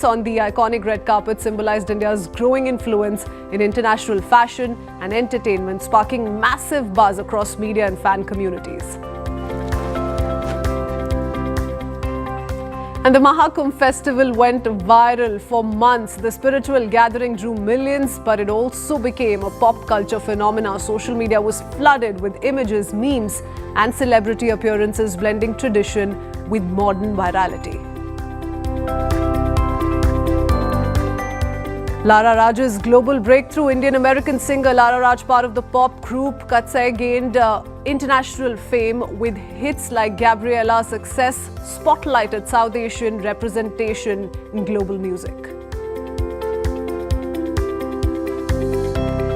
on the iconic red carpet symbolized India's growing influence in international fashion and entertainment, sparking massive buzz across media and fan communities. And the Mahakumbh festival went viral for months. The spiritual gathering drew millions, but it also became a pop culture phenomenon. Social media was flooded with images, memes, and celebrity appearances blending tradition with modern virality. Lara Raj's global breakthrough. Indian-American singer Lara Raj, part of the pop group Katsai, gained international fame with hits like Gabriella. Success spotlighted South Asian representation in global music.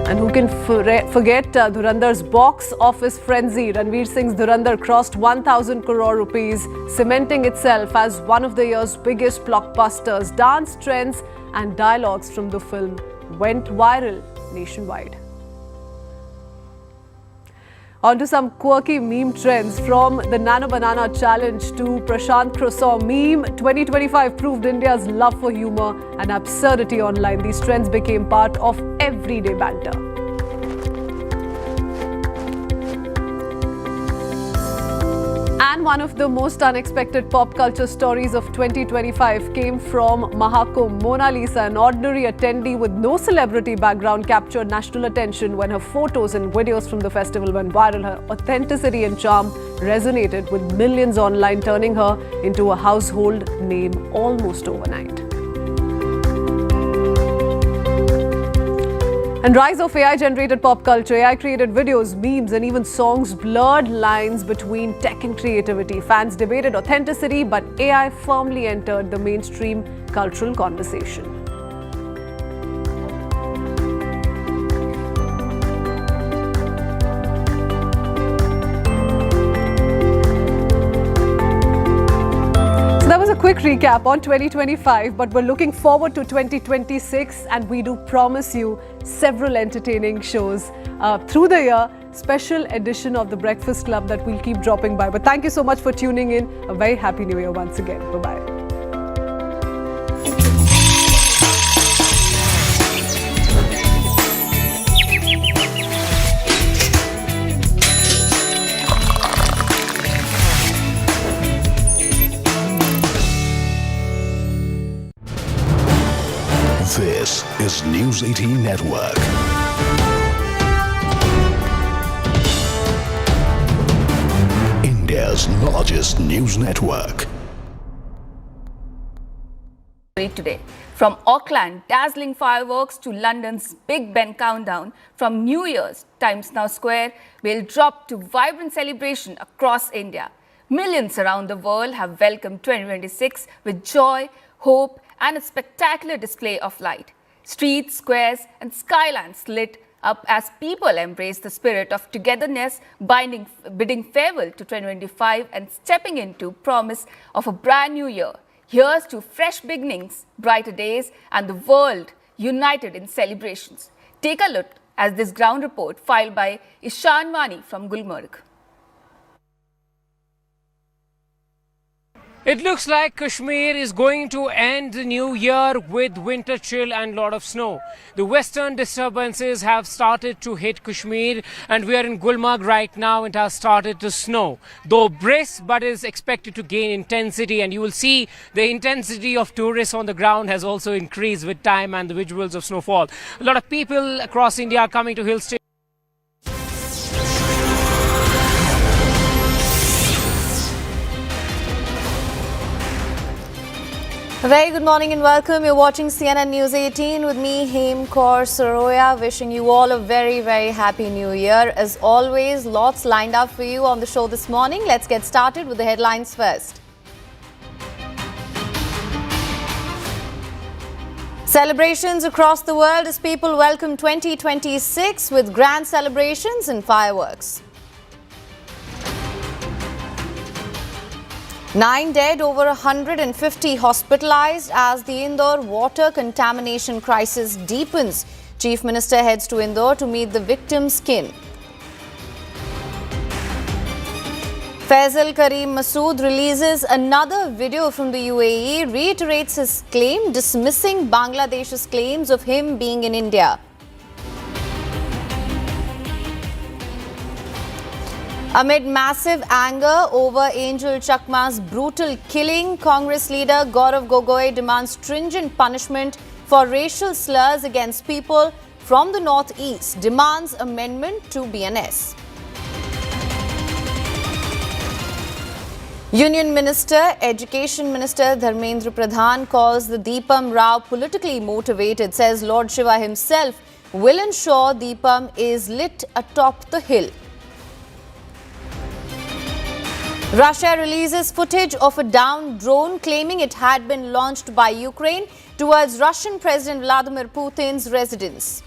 And who can forget Dhurandar's box office frenzy? Ranveer Singh's Dhurandhar crossed 1,000 crore rupees, cementing itself as one of the year's biggest blockbusters. Dance trends and dialogues from the film went viral nationwide. On to some quirky meme trends, from the Nano Banana Challenge to Prashant Croissant meme. 2025 proved India's love for humor and absurdity online. These trends became part of everyday banter. And one of the most unexpected pop culture stories of 2025 came from Mahakumbh. Mona Lisa, an ordinary attendee with no celebrity background, captured national attention when her photos and videos from the festival went viral. Her authenticity and charm resonated with millions online, turning her into a household name almost overnight. And rise of AI-generated pop culture. AI-created videos, memes, and even songs blurred lines between tech and creativity. Fans debated authenticity, but AI firmly entered the mainstream cultural conversation. Quick recap on 2025, but we're looking forward to 2026, and we do promise you several entertaining shows through the year. Special edition of The Breakfast Club that we'll keep dropping by. But thank you so much for tuning in. A very happy new year once again. Bye-bye. This is News 18 Network. India's largest news network. Today, from Auckland, dazzling fireworks to London's Big Ben countdown, from New Year's, Times Now Square will drop to vibrant celebration across India. Millions around the world have welcomed 2026 with joy, hope, and a spectacular display of light. Streets, squares, and skylines lit up as people embrace the spirit of togetherness, bidding farewell to 2025 and stepping into promise of a brand new year. Here's to fresh beginnings, brighter days, and the world united in celebrations. Take a look at this ground report filed by Ishan Wani from Gulmarg. It looks like Kashmir is going to end the new year with winter chill and lot of snow. The western disturbances have started to hit Kashmir, and we are in Gulmarg right now. It has started to snow, though brisk, but is expected to gain intensity, and you will see the intensity of tourists on the ground has also increased with time and the visuals of snowfall. A lot of people across India are coming to hill stations. A very good morning and welcome. You're watching CNN News 18 with me, Hem Kaur Saroya, wishing you all a very, very happy new year. As always, lots lined up for you on the show this morning. Let's get started with the headlines first. Celebrations across the world as people welcome 2026 with grand celebrations and fireworks. 9 dead, over 150 hospitalised as the Indore water contamination crisis deepens. Chief Minister heads to Indore to meet the victims' kin. Faisal Karim Masud releases another video from the UAE, reiterates his claim, dismissing Bangladesh's claims of him being in India. Amid massive anger over Anjel Chakma's brutal killing, Congress leader Gaurav Gogoi demands stringent punishment for racial slurs against people from the northeast, demands amendment to BNS. Union Minister, Education Minister Dharmendra Pradhan calls the DEEPAM row politically motivated, says Lord Shiva himself will ensure DEEPAM is lit atop the hill. Russia releases footage of a downed drone claiming it had been launched by Ukraine towards Russian President Vladimir Putin's residence.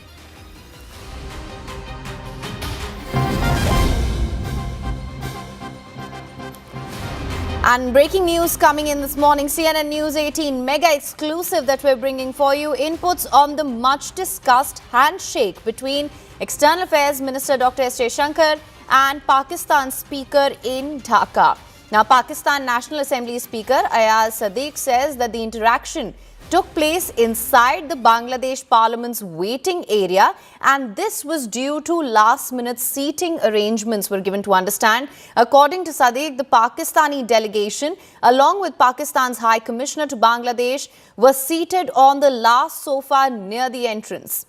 And breaking news coming in this morning, CNN News 18 mega exclusive that we're bringing for you. Inputs on the much discussed handshake between External Affairs Minister Dr. S. Jaishankar and Pakistan Speaker in Dhaka. Now, Pakistan National Assembly Speaker Ayaz Sadiq says that the interaction took place inside the Bangladesh Parliament's waiting area, and this was due to last-minute seating arrangements, were given to understand. According to Sadiq, the Pakistani delegation, along with Pakistan's High Commissioner to Bangladesh, was seated on the last sofa near the entrance.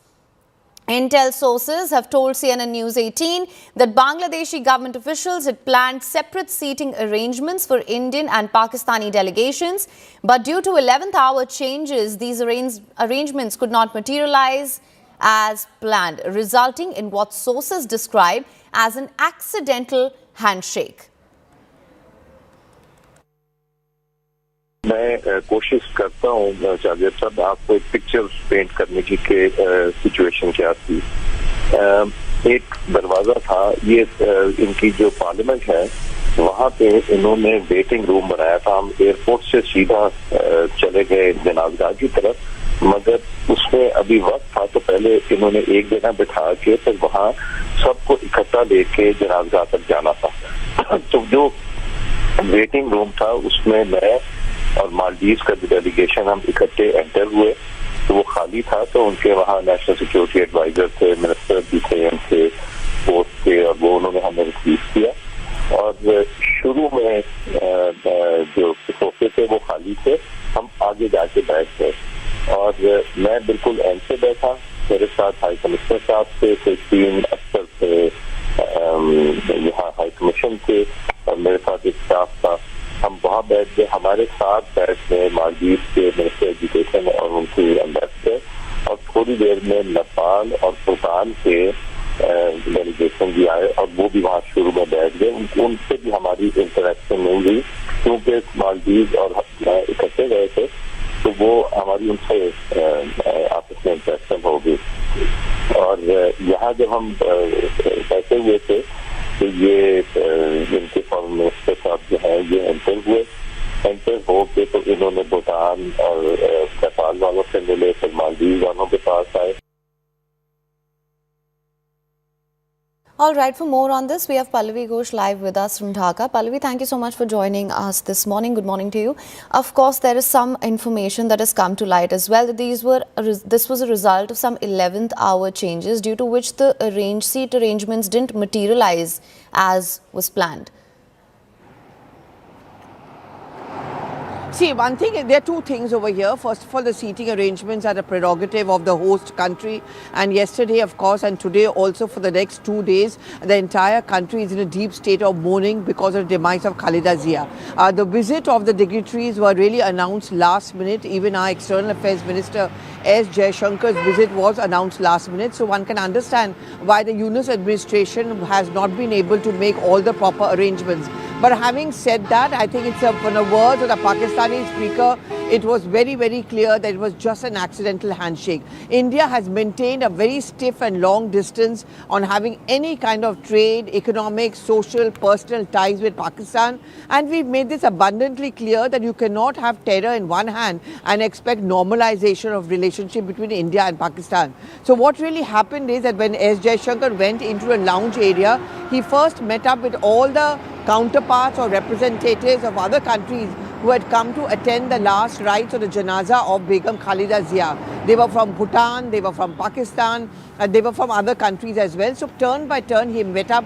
Intel sources have told CNN News 18 that Bangladeshi government officials had planned separate seating arrangements for Indian and Pakistani delegations, but due to 11th hour changes, these arrangements could not materialize as planned, resulting in what sources describe as an accidental handshake. मैं कोशिश करता हूँ जावेद साहब आपको एक picture paint करने की situation क्या थी। एक दरवाजा था, ये इनकी जो पार्लियामेंट है वहाँ पे इन्होंने वेटिंग रूम बनाया था। हम एयरपोर्ट से सीधा चले गए जनाजगाह की तरफ, मगर उसमें अभी वक्त था तो पहले इन्होंने एक जगह बिठा के फिर वहाँ सबको इकट्ठा लेके जनाजगाह तक जाना था। तो जो वेटिंग रूम था उसमें मैं और मालदीव का डेलीगेशन हम इकट्ठे एंटर हुए, तो वो खाली था। तो उनके वहाँ नेशनल सिक्योरिटी एडवाइजर थे, मिनिस्टर भी थे, उनके पोस्ट थे, और वो उन्होंने हमें रिसीव किया। और शुरू में जो सोफे थे वो खाली थे, हम आगे जाके बैठ गए और मैं बिल्कुल एंड से बैठा। मेरे साथ हाई कमिश्नर साहब थे, 3 अफसर थे, यहाँ हाई कमीशन थे और मेरे साथ एक स्टाफ था। हम वहाँ बैठ गए, हमारे साथ बैठ गए मालदीव के मिनिस्टर एजुकेशन और उनके एम्बेसडर, और थोड़ी देर में नेपाल और भूटान के डेलीगेशन भी आए और वो भी वहाँ शुरू में बैठ गए। उनसे भी हमारी इंटरेक्शन नहीं हुई क्योंकि मालदीव और इकट्ठे गए थे, तो वो हमारी उनसे आपस में इंटरेक्शन हो गई। और यहाँ जब हम बैठे हुए थे तो ये इनके फॉरेन मिनिस्टर साहब जो है ये एंटर हो के तो इन्होंने भूटान और नेपाल वालों से मिले, फिर मालदीव वालों के पास आए। All right, for more on this, we have Pallavi Ghosh live with us from Dhaka. Pallavi, thank you so much for joining us this morning. Good morning to you. Of course, there is some information that has come to light as well, that this was a result of some 11th hour changes due to which the seat arrangements didn't materialize as was planned. See, one thing, there are two things over here. First of all, the seating arrangements are a prerogative of the host country. And yesterday, of course, and today also for the next 2 days, the entire country is in a deep state of mourning because of the demise of Khalida Zia. The visit of the dignitaries were really announced last minute. Even our External Affairs Minister S. Jaishankar's visit was announced last minute. So one can understand why the Yunus administration has not been able to make all the proper arrangements. But having said that, I think it's from the words of the Pakistani speaker, it was very, very clear that it was just an accidental handshake. India has maintained a very stiff and long distance on having any kind of trade, economic, social, personal ties with Pakistan. And we've made this abundantly clear that you cannot have terror in one hand and expect normalization of relationship between India and Pakistan. So what really happened is that when S. Jaishankar went into a lounge area, he first met up with all the counterparts or representatives of other countries who had come to attend the last rites of the janaza of Begum Khalida Zia. They were from Bhutan, they were from Pakistan, they were from other countries as well. So turn by turn he met up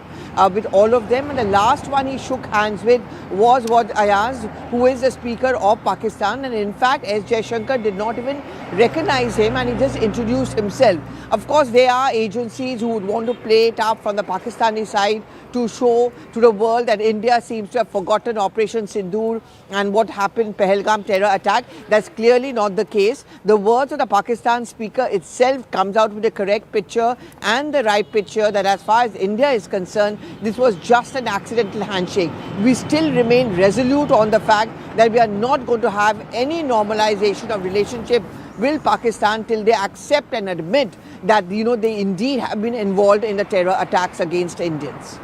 with all of them, and the last one he shook hands with was Ayaz, who is the Speaker of Pakistan, and in fact S. Jaishankar did not even recognize him, and he just introduced himself. Of course there are agencies who would want to play it up from the Pakistani side to show to the world that India seems to have forgotten Operation Sindoor and what happened, Pahalgam terror attack. That's clearly not the case. The words of the Pakistan speaker itself comes out with the correct picture and the right picture, that as far as India is concerned, this was just an accidental handshake. We still remain resolute on the fact that we are not going to have any normalization of relationship with Pakistan till they accept and admit that, they indeed have been involved in the terror attacks against Indians.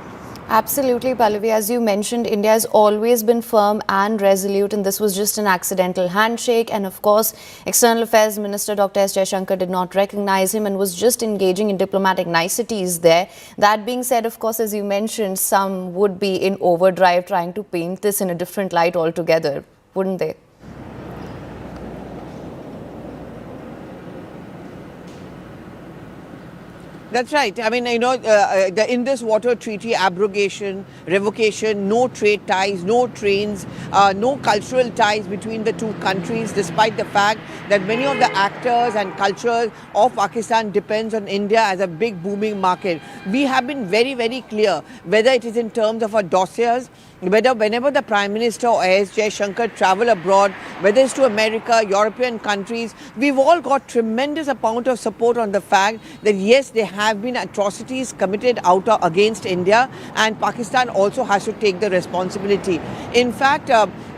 Absolutely, Pallavi. As you mentioned, India has always been firm and resolute, and this was just an accidental handshake. And of course, External Affairs Minister Dr. S. Jaishankar did not recognize him and was just engaging in diplomatic niceties there. That being said, of course, as you mentioned, some would be in overdrive trying to paint this in a different light altogether, wouldn't they? That's right. I mean, the Indus Water Treaty abrogation, revocation, no trade ties, no trains, no cultural ties between the two countries, despite the fact that many of the actors and culture of Pakistan depends on India as a big booming market. We have been very, very clear, whether it is in terms of our dossiers, whenever the Prime Minister or S. Jaishankar travel abroad, whether it's to America, European countries, we've all got tremendous amount of support on the fact that yes, there have been atrocities committed against India, and Pakistan also has to take the responsibility. In fact,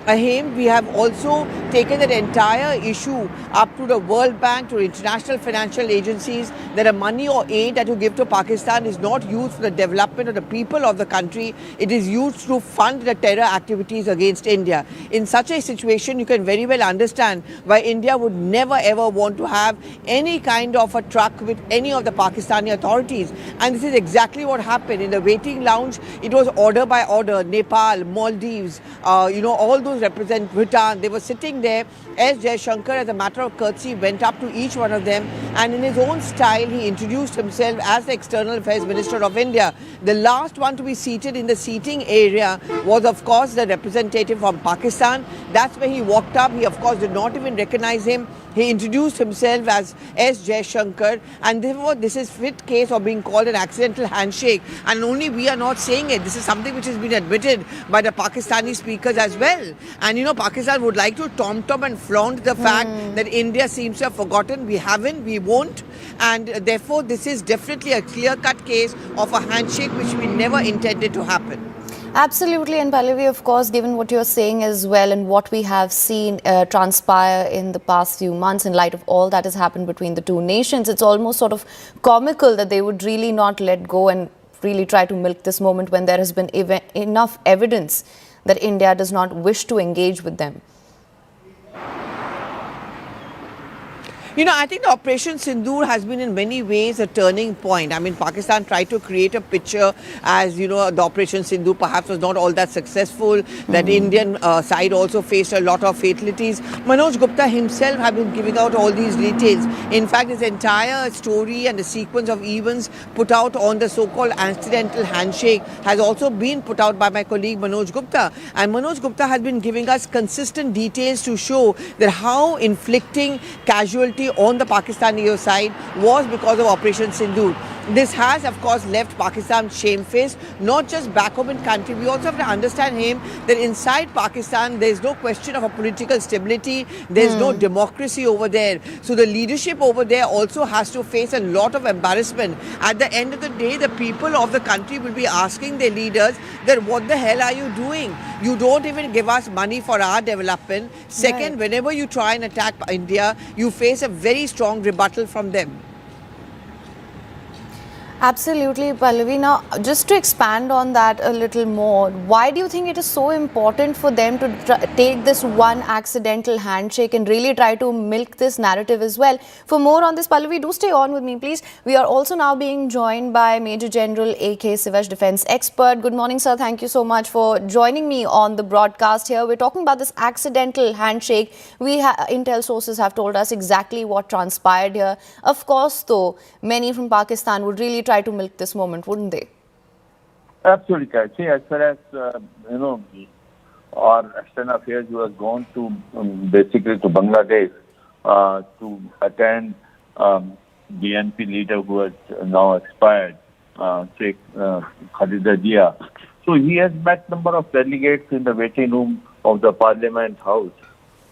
we have also taken that entire issue up to the World Bank, to international financial agencies, that the money or aid that you give to Pakistan is not used for the development of the people of the country. It is used to fund the terror activities against India. In such a situation, you can very well understand why India would never ever want to have any kind of a truck with any of the Pakistani authorities. And this is exactly what happened. In the waiting lounge, it was order by order. Nepal, Maldives, all those represent Bhutan. They were sitting there. S. Jaishankar, as a matter of courtesy, went up to each one of them, and in his own style, he introduced himself as the External Affairs Minister of India. The last one to be seated in the seating area was, of course, the representative from Pakistan. That's where he walked up. He, of course, did not even recognize him. He introduced himself as S. Jaishankar, and therefore this is fit case of being called an accidental handshake. And only we are not saying it. This is something which has been admitted by the Pakistani speakers as well. And Pakistan would like to tom-tom and flaunt the fact that India seems to have forgotten. We haven't, we won't. And therefore this is definitely a clear-cut case of a handshake which we never intended to happen. Absolutely, and Pallavi, of course, given what you're saying as well and what we have seen transpire in the past few months in light of all that has happened between the two nations, it's almost sort of comical that they would really not let go and really try to milk this moment when there has been enough evidence that India does not wish to engage with them. I think the Operation Sindoor has been in many ways a turning point. I mean, Pakistan tried to create a picture as, the Operation Sindoor perhaps was not all that successful, that Indian side also faced a lot of fatalities. Manoj Gupta himself has been giving out all these details. In fact, his entire story and the sequence of events put out on the so-called accidental handshake has also been put out by my colleague Manoj Gupta. And Manoj Gupta has been giving us consistent details to show that how inflicting casualty on the Pakistani side was because of Operation Sindoor. This has, of course, left Pakistan shamefaced, not just back home in country. We also have to understand that inside Pakistan, there is no question of a political stability. There is no democracy over there. So the leadership over there also has to face a lot of embarrassment. At the end of the day, the people of the country will be asking their leaders that what the hell are you doing? You don't even give us money for our development. Second, whenever you try and attack India, you face a very strong rebuttal from them. Absolutely, Pallavi. Now, just to expand on that a little more, why do you think it is so important for them to take this one accidental handshake and really try to milk this narrative as well? For more on this, Pallavi, do stay on with me, please. We are also now being joined by Major General A.K. Sivaj, defense expert. Good morning, sir. Thank you so much for joining me on the broadcast here. We're talking about this accidental handshake. Intel sources have told us exactly what transpired here. Of course, though, many from Pakistan would really try to milk this moment, wouldn't they? Absolutely, correct. See, as far as, our external affairs was gone to basically to Bangladesh to attend BNP leader who has now expired, Sheikh Hadi. So he has met number of delegates in the waiting room of the Parliament House.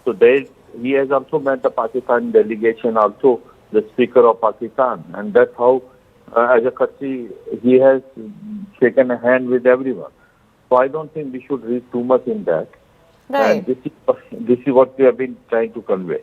So there he has also met the Pakistan delegation, also the Speaker of Pakistan, and that's how as a country, he has shaken a hand with everyone. So I don't think we should read too much in that. Right. And this is what we have been trying to convey.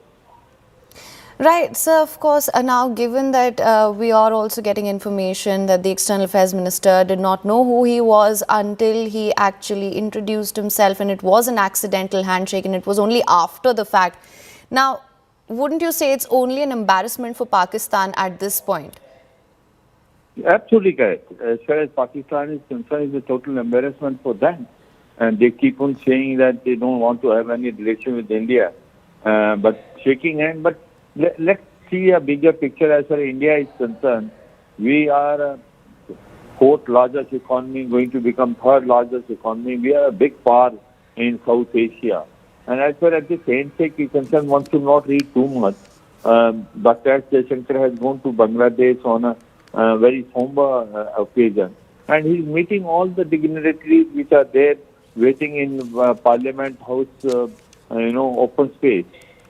Right. So, of course, now given that we are also getting information that the External Affairs Minister did not know who he was until he actually introduced himself, and it was an accidental handshake and it was only after the fact. Now, wouldn't you say it's only an embarrassment for Pakistan at this point? Absolutely correct. As far as Pakistan is concerned, it's a total embarrassment for them. And they keep on saying that they don't want to have any relation with India. But shaking hands. But let's see a bigger picture as far as India is concerned. We are a fourth largest economy, going to become third largest economy. We are a big power in South Asia. And as far as this handshake is concerned, one should not read too much. Dr. Jaishankar has gone to Bangladesh on a very somber occasion. And he's meeting all the dignitaries which are there waiting in Parliament House, open space.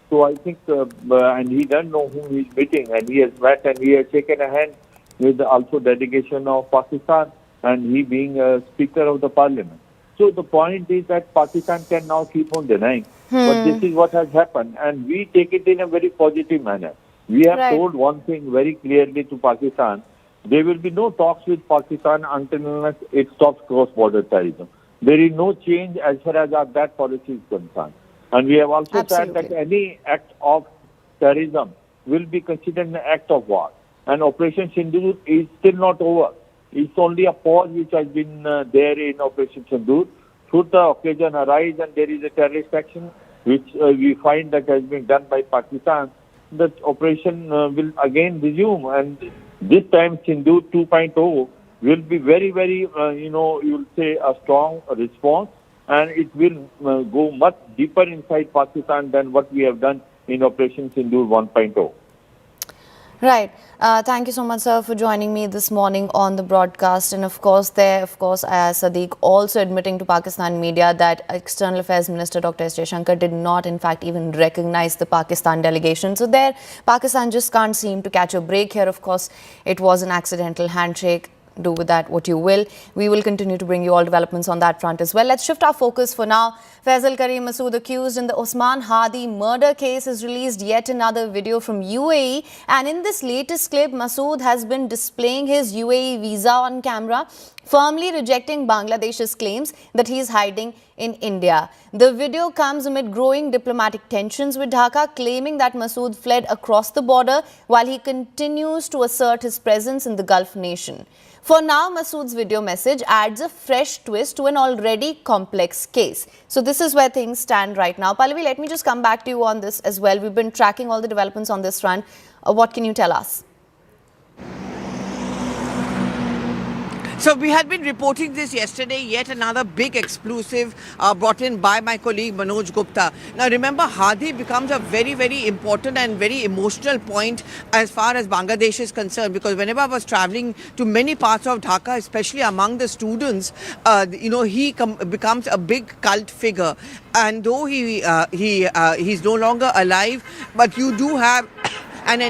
So I think, and he doesn't know whom he's meeting, and he has met and he has shaken a hand with also delegation of Pakistan, and he being a Speaker of the Parliament. So the point is that Pakistan can now keep on denying. But this is what has happened, and we take it in a very positive manner. We have told one thing very clearly to Pakistan. There will be no talks with Pakistan until it stops cross-border terrorism. There is no change as far as that policy is concerned. And we have also said that any act of terrorism will be considered an act of war. And Operation Sindoor is still not over. It's only a pause which has been there in Operation Sindoor. Should the occasion arise and there is a terrorist action, which we find that has been done by Pakistan, the operation will again resume. And this time Sindoor 2.0 will be very, very, you'll say a strong response, and it will go much deeper inside Pakistan than what we have done in Operation Sindoor 1.0. Right. Thank you so much, sir, for joining me this morning on the broadcast. And of course, Sadiq also admitting to Pakistan media that External Affairs Minister Dr. S. Jaishankar did not, in fact, even recognize the Pakistan delegation. So there, Pakistan just can't seem to catch a break here. Of course, it was an accidental handshake. Do with that what you will. We will continue to bring you all developments on that front as well. Let's shift our focus for now. Faisal Karim Masud, accused in the Osman Hadi murder case, has released yet another video from UAE. And in this latest clip, Masud has been displaying his UAE visa on camera, firmly rejecting Bangladesh's claims that he is hiding in India. The video comes amid growing diplomatic tensions with Dhaka, claiming that Masud fled across the border while he continues to assert his presence in the Gulf nation. For now, Masood's video message adds a fresh twist to an already complex case. So this is where things stand right now. Pallavi, let me just come back to you on this as well. We've been tracking all the developments on this front. What can you tell us? So we had been reporting this yesterday, yet another big explosive brought in by my colleague Manoj Gupta. Now remember, Hadi becomes a very, very important and very emotional point as far as Bangladesh is concerned, because whenever I was traveling to many parts of Dhaka, especially among the students, he becomes a big cult figure. And though he's no longer alive, but you do have an